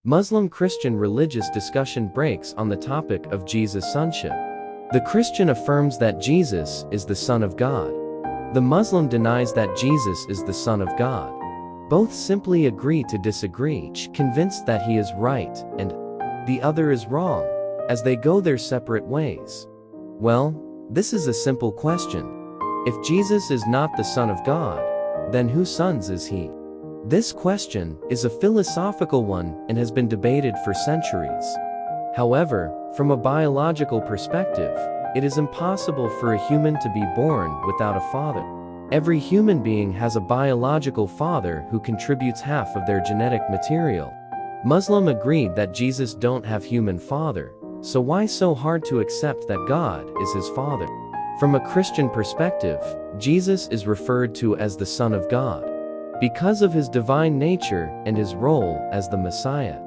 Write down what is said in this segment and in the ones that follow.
Muslim-Christian religious discussion breaks on the topic of Jesus' sonship. The Christian affirms that Jesus is the Son of God. The Muslim denies that Jesus is the Son of God. Both simply agree to disagree, each convinced that he is right and the other is wrong, as they go their separate ways. Well, this is a simple question. If Jesus is not the Son of God, then whose sons is he? This question is a philosophical one and has been debated for centuries. However, from a biological perspective, it is impossible for a human to be born without a father. Every human being has a biological father who contributes half of their genetic material. Muslim agreed that Jesus don't have human father, so why so hard to accept that God is his father? From a Christian perspective, Jesus is referred to as the Son of God because of his divine nature and his role as the Messiah.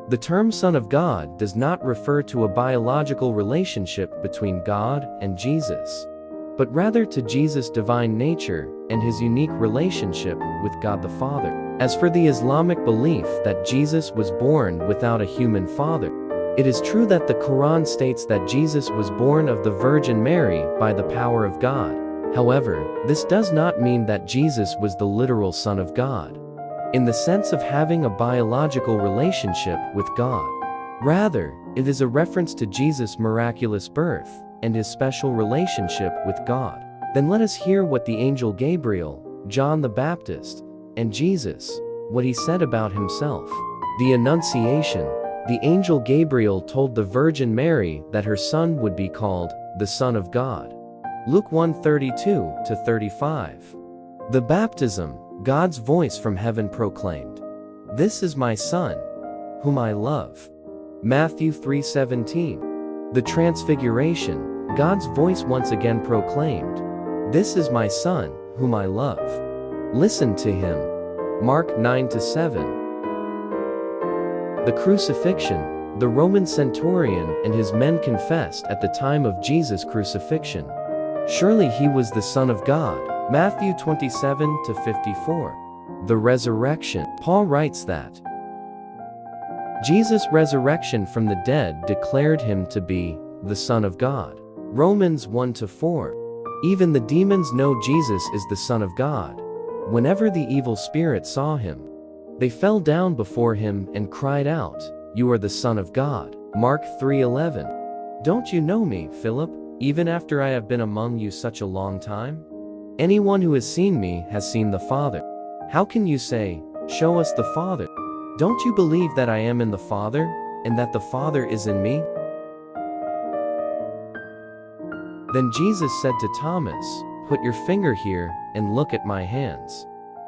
The term Son of God does not refer to a biological relationship between God and Jesus, but rather to Jesus' divine nature and his unique relationship with God the Father. As for the Islamic belief that Jesus was born without a human father, it is true that the Quran states that Jesus was born of the Virgin Mary by the power of God. However, this does not mean that Jesus was the literal Son of God, in the sense of having a biological relationship with God. Rather, it is a reference to Jesus' miraculous birth and his special relationship with God. Then let us hear what the angel Gabriel, John the Baptist, and Jesus, what he said about himself. The Annunciation. The angel Gabriel told the Virgin Mary that her son would be called the Son of God. Luke 1:32-35. The baptism. God's voice from heaven proclaimed, "This is my Son, whom I love." Matthew 3:17. The Transfiguration. God's voice once again proclaimed, "This is my Son, whom I love. Listen to him." Mark 9-7. The Crucifixion. The Roman centurion and his men confessed at the time of Jesus' crucifixion, "Surely he was the Son of God." Matthew 27-54. The Resurrection. Paul writes that Jesus' resurrection from the dead declared him to be the Son of God. Romans 1-4. Even the demons know Jesus is the Son of God. Whenever the evil spirit saw him, they fell down before him and cried out, "You are the Son of God." Mark 3:11. Don't you know me, Philip, even after I have been among you such a long time? Anyone who has seen me has seen the Father. How can you say, "Show us the Father"? Don't you believe that I am in the Father, and that the Father is in me? Then Jesus said to Thomas, "Put your finger here and look at my hands.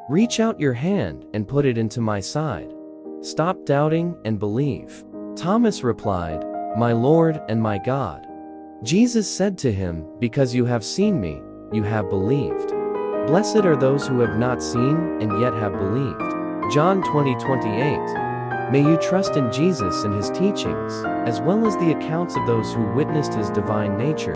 Reach out your hand and put it into my side. Stop doubting and believe." Thomas replied, "My Lord and my God." Jesus said to him, "Because you have seen me, you have believed. Blessed are those who have not seen and yet have believed." John 20:28. May you trust in Jesus and his teachings, as well as the accounts of those who witnessed his divine nature.